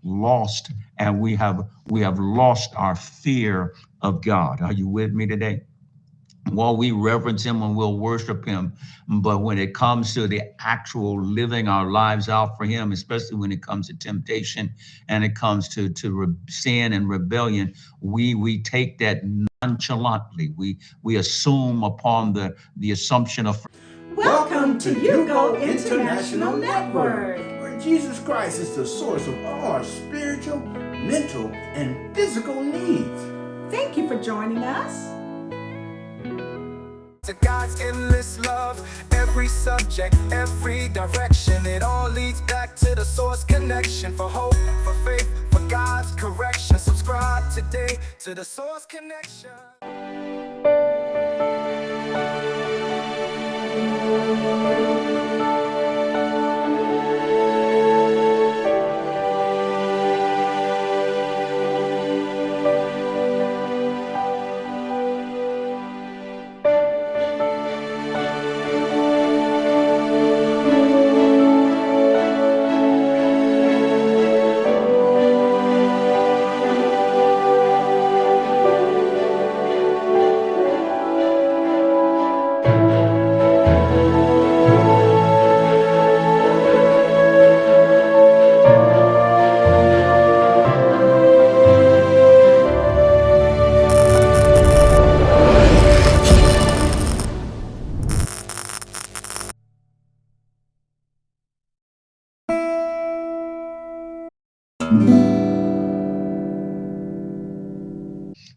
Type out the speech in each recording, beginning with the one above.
lost and we have lost our fear of God. Are you with me today? While we reverence him and we'll worship him, but when it comes to the actual living our lives out for him, especially when it comes to temptation and it comes to sin and rebellion, we take that nonchalantly. We assume upon the assumption of. Welcome to You Go International Network, where Jesus Christ is the source of all our spiritual, mental, and physical needs. Thank you for joining us. To God's endless love, every subject, every direction, it all leads back to the source connection. For hope, for faith, for God's correction. Subscribe today to the source connection.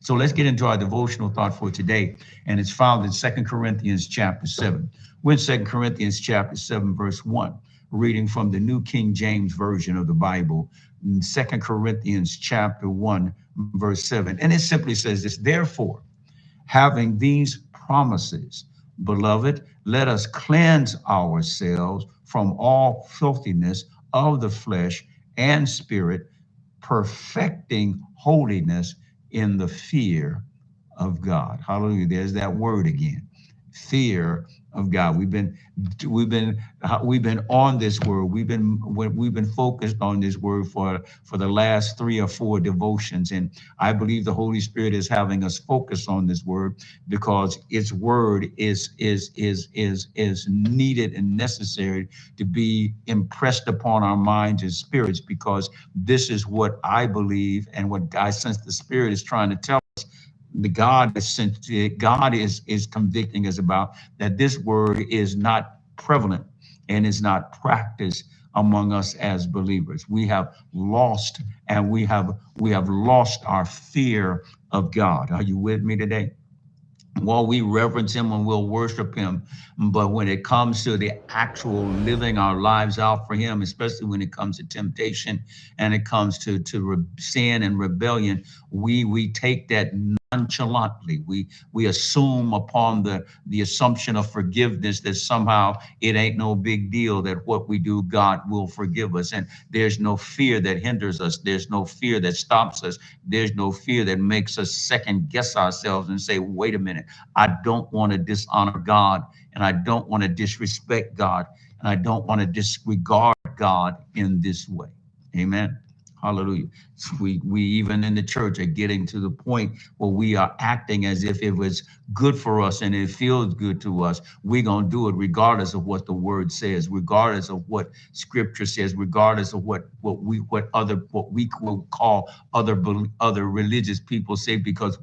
So let's get into our devotional thought for today, and it's found in 2 Corinthians chapter 7. We're in 2 Corinthians chapter 7, verse 1, reading from the New King James Version of the Bible, in 2 Corinthians chapter 1, verse 7. And it simply says this: therefore, having these promises, beloved, let us cleanse ourselves from all filthiness of the flesh and spirit, perfecting holiness in the fear of God. Hallelujah. There's that word again. Fear of God. We've been on this word. We've been focused on this word for the last 3 or 4 devotions, and I believe the Holy Spirit is having us focus on this word because its word is needed and necessary to be impressed upon our minds and spirits, because this is what I believe and what I sense the Spirit is trying to tell us. God is convicting us about that this word is not prevalent and is not practiced among us as believers. We have lost and we have lost our fear of God. Are you with me today? While we reverence him and we'll worship him, but when it comes to the actual living our lives out for him, especially when it comes to temptation and it comes to sin and rebellion, we take that nonchalantly. We assume upon the assumption of forgiveness that somehow it ain't no big deal, that what we do, God will forgive us. And there's no fear that hinders us. There's no fear that stops us. There's no fear that makes us second guess ourselves and say, wait a minute, I don't want to dishonor God, and I don't want to disrespect God, and I don't want to disregard God in this way. Amen. Hallelujah. We even in the church are getting to the point where we are acting as if it was good for us and it feels good to us. We're going to do it regardless of what the word says, regardless of what scripture says, regardless of what we will call other religious people say, because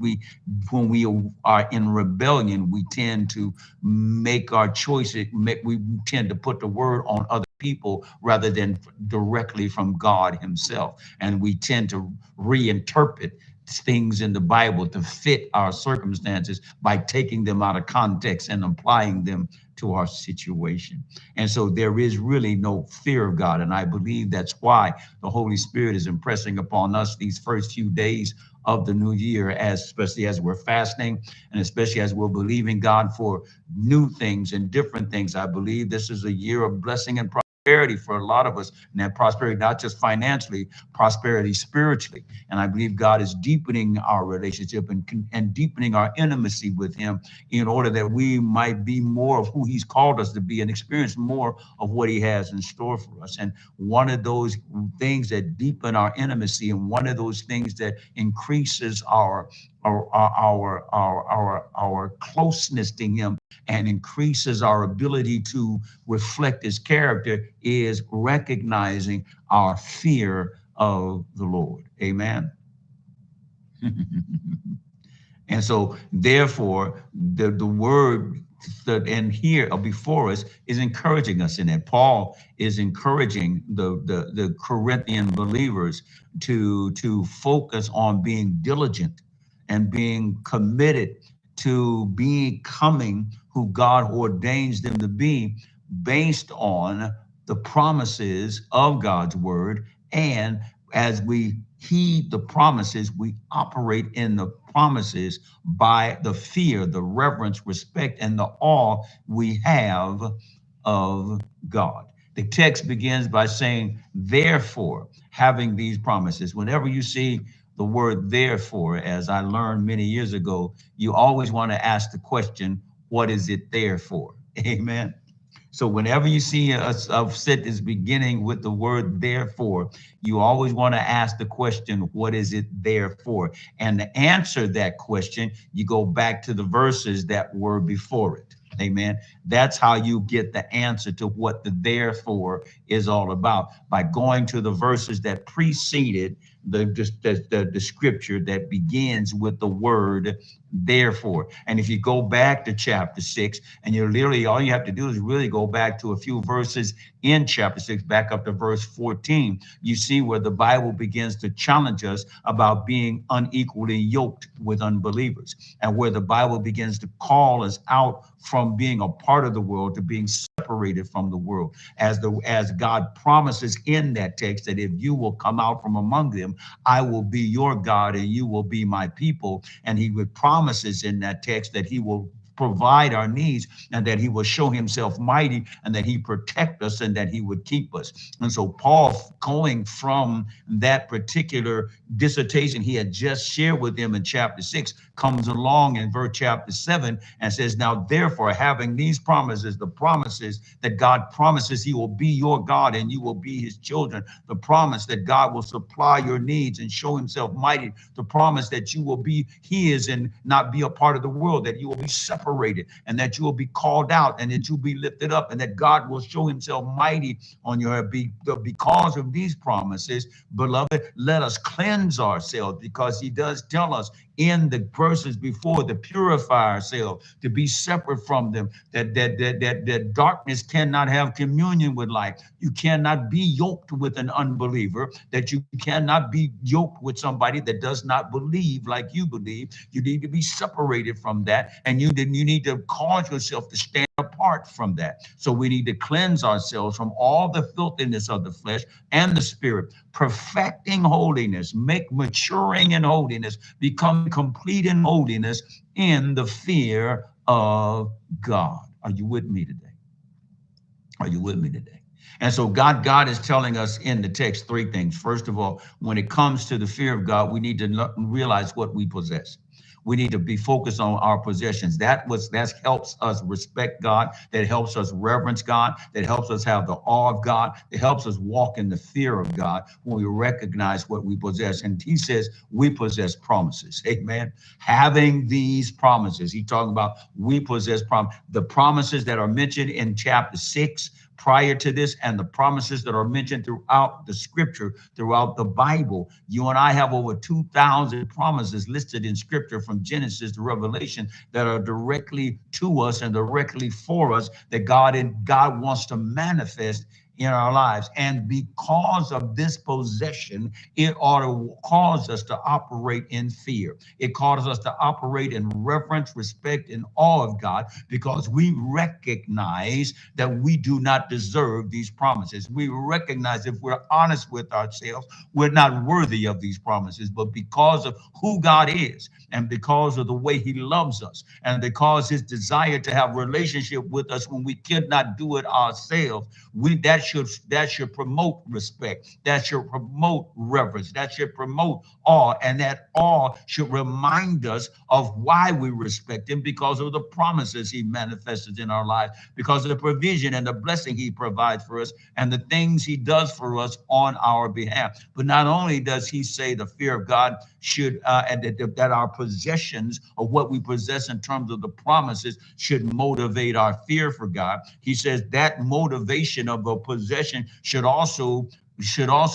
when we are in rebellion, we tend to make our choices, we tend to put the word on other people rather than directly from God himself. And we tend to reinterpret things in the Bible to fit our circumstances by taking them out of context and applying them to our situation. And so there is really no fear of God. And I believe that's why the Holy Spirit is impressing upon us these first few days of the new year, especially as we're fasting and especially as we're believing God for new things and different things. I believe this is a year of blessing and prosperity for a lot of us, and that prosperity, not just financially, prosperity spiritually. And I believe God is deepening our relationship and deepening our intimacy with him in order that we might be more of who he's called us to be and experience more of what he has in store for us. And one of those things that deepen our intimacy, and one of those things that increases our closeness to him and increases our ability to reflect his character, is recognizing our fear of the Lord. Amen. And so therefore the word that and here before us is encouraging us in that. Paul is encouraging the Corinthian believers to focus on being diligent and being committed to becoming who God ordains them to be, based on the promises of God's word. And as we heed the promises, we operate in the promises by the fear, the reverence, respect, and the awe we have of God. The text begins by saying, therefore, having these promises. Whenever you see the word therefore, as I learned many years ago, you always want to ask the question, what is it there for? Amen. So whenever you see a sentence beginning with the word therefore, you always want to ask the question, what is it there for? And to answer that question, you go back to the verses that were before it. Amen. That's how you get the answer to what the therefore is all about, by going to the verses that preceded the scripture that begins with the word therefore. And if you go back to chapter 6, and you literally, all you have to do is really go back to a few verses in chapter 6, back up to verse 14, you see where the Bible begins to challenge us about being unequally yoked with unbelievers, and where the Bible begins to call us out from being a part of the world to being separated from the world, as God promises in that text that if you will come out from among them, I will be your God and you will be my people. And he would promises in that text that he will provide our needs, and that he will show himself mighty, and that he protect us, and that he would keep us. And so Paul, going from that particular dissertation he had just shared with them in chapter 6, comes along in verse chapter 7 and says, now therefore, having these promises, the promises that God promises he will be your God and you will be his children, the promise that God will supply your needs and show himself mighty, the promise that you will be his and not be a part of the world, that you will be separated, and that you will be called out, and that you'll be lifted up, and that God will show himself mighty on your behalf. Because of these promises, beloved, let us cleanse ourselves, because he does tell us in the verses before to purify ourselves, to be separate from them, that darkness cannot have communion with light. You cannot be yoked with an unbeliever, that you cannot be yoked with somebody that does not believe like you believe. You need to be separated from that, and you need to cause yourself to stand apart from that. So we need to cleanse ourselves from all the filthiness of the flesh and the spirit, perfecting holiness, maturing in holiness, become complete in holiness in the fear of God. Are you with me today? Are you with me today? And so God is telling us in the text three things. First of all, when it comes to the fear of God, we need to realize what we possess. We need to be focused on our possessions. That helps us respect God. That helps us reverence God. That helps us have the awe of God. It helps us walk in the fear of God when we recognize what we possess. And he says we possess promises. Amen. Having these promises, he's talking about we possess the promises that are mentioned in chapter 6 prior to this, and the promises that are mentioned throughout the scripture, throughout the Bible. You and I have over 2,000 promises listed in scripture from Genesis to Revelation that are directly to us and directly for us, that God wants to manifest in our lives. And because of this possession, it ought to cause us to operate in fear. It causes us to operate in reverence, respect, and awe of God, because we recognize that we do not deserve these promises. We recognize, if we're honest with ourselves, we're not worthy of these promises. But because of who God is, and because of the way he loves us, and because his desire to have relationship with us when we could not do it ourselves, that that should promote respect. That should promote reverence. That should promote awe. And that awe should remind us of why we respect him, because of the promises he manifested in our lives, because of the provision and the blessing he provides for us, and the things he does for us on our behalf. But not only does he say the fear of God should, and that our possessions of what we possess in terms of the promises should motivate our fear for God. He says that motivation of a possession should also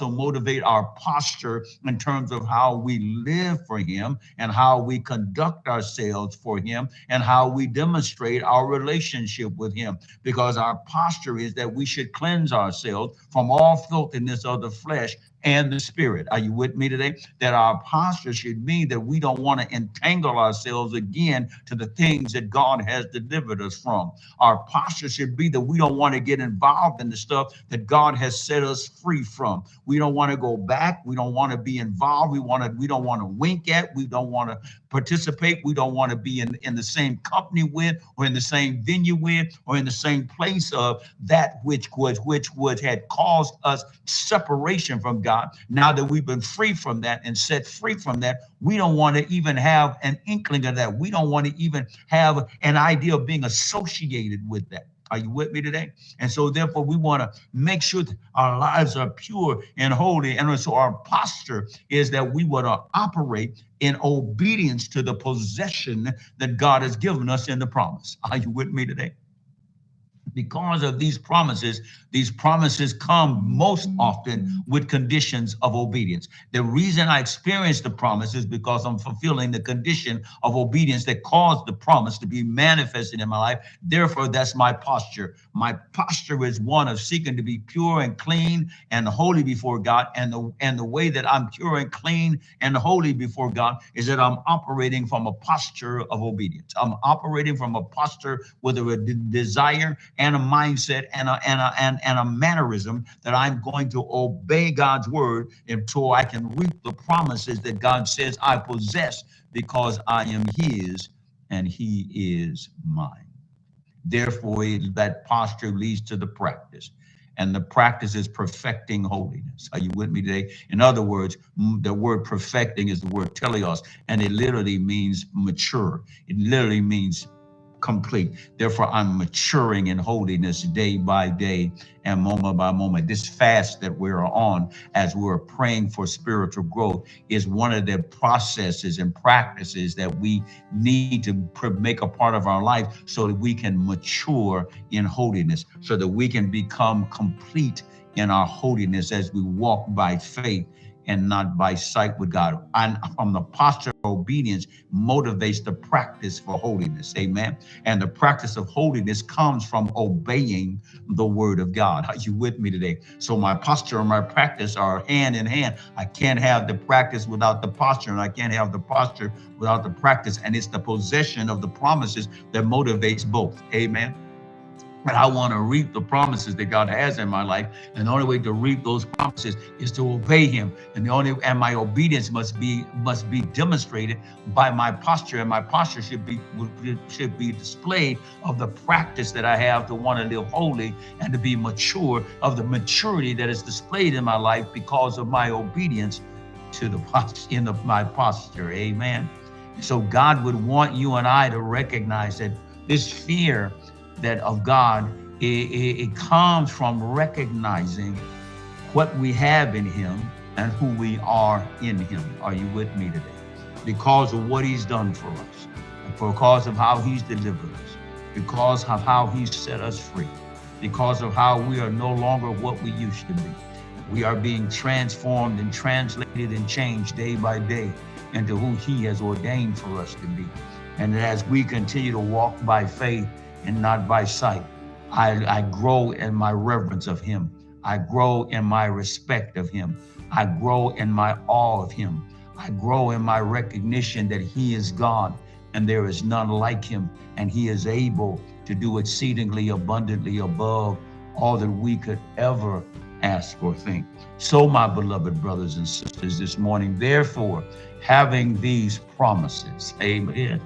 motivate our posture in terms of how we live for him, and how we conduct ourselves for him, and how we demonstrate our relationship with him. Because our posture is that we should cleanse ourselves from all filthiness of the flesh and the spirit. Are you with me today? That our posture should mean that we don't want to entangle ourselves again to the things that God has delivered us from. Our posture should be that we don't want to get involved in the stuff that God has set us free from. We don't want to go back. We don't want to be involved. We don't want to wink at. We don't want to participate. We don't want to be in the same company with, or in the same venue with, or in the same place of that which had caused us separation from God. Now that we've been free from that and set free from that, we don't want to even have an inkling of that. We don't want to even have an idea of being associated with that. Are you with me today? And so therefore we want to make sure that our lives are pure and holy. And so our posture is that we want to operate in obedience to the possession that God has given us in the promise. Are you with me today? Because of these promises come most often with conditions of obedience. The reason I experience the promise is because I'm fulfilling the condition of obedience that caused the promise to be manifested in my life. Therefore, that's my posture. My posture is one of seeking to be pure and clean and holy before God. And the way that I'm pure and clean and holy before God is that I'm operating from a posture of obedience. I'm operating from a posture with a desire and a mindset and a mannerism that I'm going to obey God's word until I can reap the promises that God says I possess, because I am his and he is mine. Therefore, that posture leads to the practice. And the practice is perfecting holiness. Are you with me today? In other words, the word perfecting is the word teleos, and it literally means mature. It literally means complete. Therefore, I'm maturing in holiness day by day and moment by moment. This fast that we're on, as we're praying for spiritual growth, is one of the processes and practices that we need to make a part of our life, so that we can mature in holiness, so that we can become complete in our holiness as we walk by faith and not by sight with God. And from the posture of obedience motivates the practice for holiness. Amen. And the practice of holiness comes from obeying the word of God. Are you with me today? So my posture and my practice are hand in hand. I can't have the practice without the posture, and I can't have the posture without the practice. And it's the possession of the promises that motivates both. Amen. But I want to reap the promises that God has in my life. And the only way to reap those promises is to obey him. And my obedience must be demonstrated by my posture. And my posture should be displayed of the practice that I have to want to live holy and to be mature, of the maturity that is displayed in my life because of my obedience to my posture. Amen. So God would want you and I to recognize that this fear that of God, it comes from recognizing what we have in him and who we are in him. Are you with me today? Because of what he's done for us, because of how he's delivered us, because of how he's set us free, because of how we are no longer what we used to be. We are being transformed and translated and changed day by day into who he has ordained for us to be. And as we continue to walk by faith and not by sight, I grow in my reverence of him. I grow in my respect of him. I grow in my awe of him. I grow in my recognition that he is God and there is none like him, and he is able to do exceedingly abundantly above all that we could ever ask or think. So, my beloved brothers and sisters, this morning, therefore, having these promises, amen,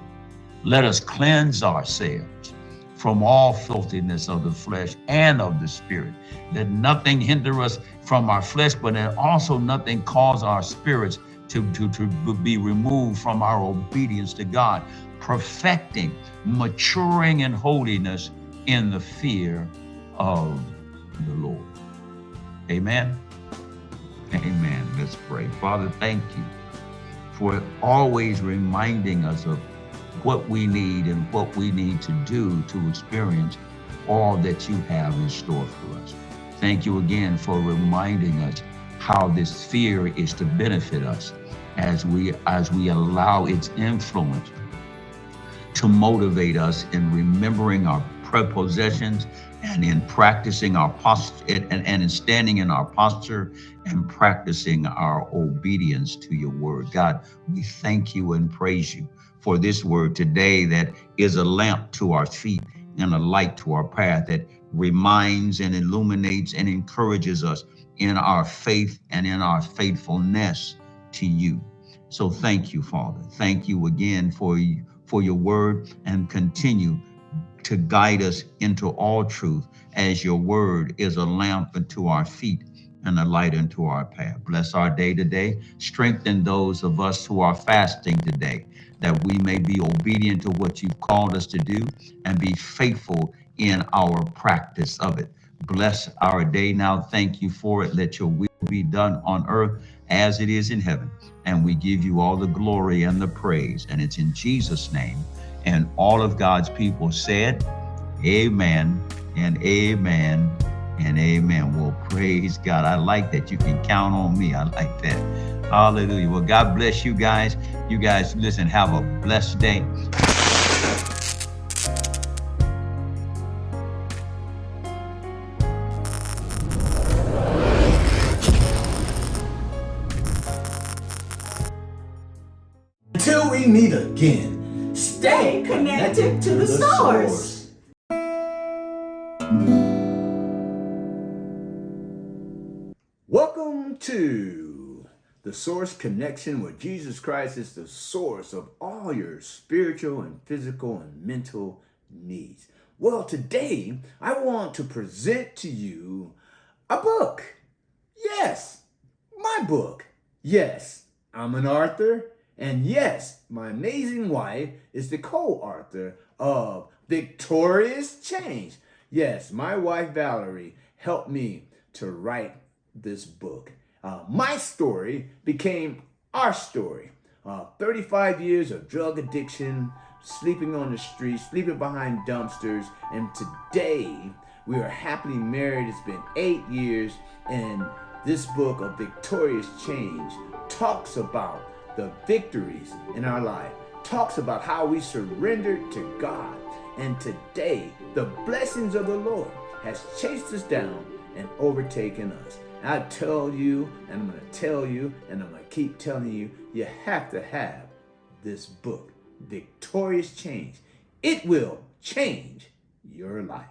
let us cleanse ourselves from all filthiness of the flesh and of the spirit. Let nothing hinder us from our flesh, but then also nothing cause our spirits to be removed from our obedience to God, perfecting, maturing in holiness in the fear of the Lord. Amen. Amen. Let's pray. Father, thank you for always reminding us of what we need and what we need to do to experience all that you have in store for us. Thank you again for reminding us how this fear is to benefit us as we allow its influence to motivate us in remembering our prepossessions and in practicing our posture and in standing in our posture and practicing our obedience to your word. God, we thank you and praise you for this word today that is a lamp to our feet and a light to our path, that reminds and illuminates and encourages us in our faith and in our faithfulness to you. So thank you, Father. Thank you again for your word, and continue to guide us into all truth, as your word is a lamp unto our feet and a light unto our path. Bless our day today. Strengthen those of us who are fasting today, that we may be obedient to what you've called us to do and be faithful in our practice of it. Bless our day now. Thank you for it. Let your will be done on earth as it is in heaven. And we give you all the glory and the praise. And it's in Jesus' name. And all of God's people said, amen and amen and amen. Well, praise God. I like that. You can count on me. I like that. Hallelujah. Well, God bless you guys. You guys, listen, have a blessed day. Until we meet again, Stay connected to the source. Welcome to the Source Connection, where Jesus Christ is the source of all your spiritual and physical and mental needs. Well, today I want to present to you a book. Yes, my book. Yes, I'm an author. And yes, my amazing wife is the co-author of Victorious Change. Yes, my wife Valerie helped me to write this book. My story became our story. 35 years of drug addiction, sleeping on the streets, sleeping behind dumpsters, and today we are happily married. It's been 8 years, and this book of Victorious Change talks about the victories in our life, talks about how we surrendered to God. And today, the blessings of the Lord has chased us down and overtaken us. I tell you, and I'm going to tell you, and I'm going to keep telling you, you have to have this book, Victorious Change. It will change your life.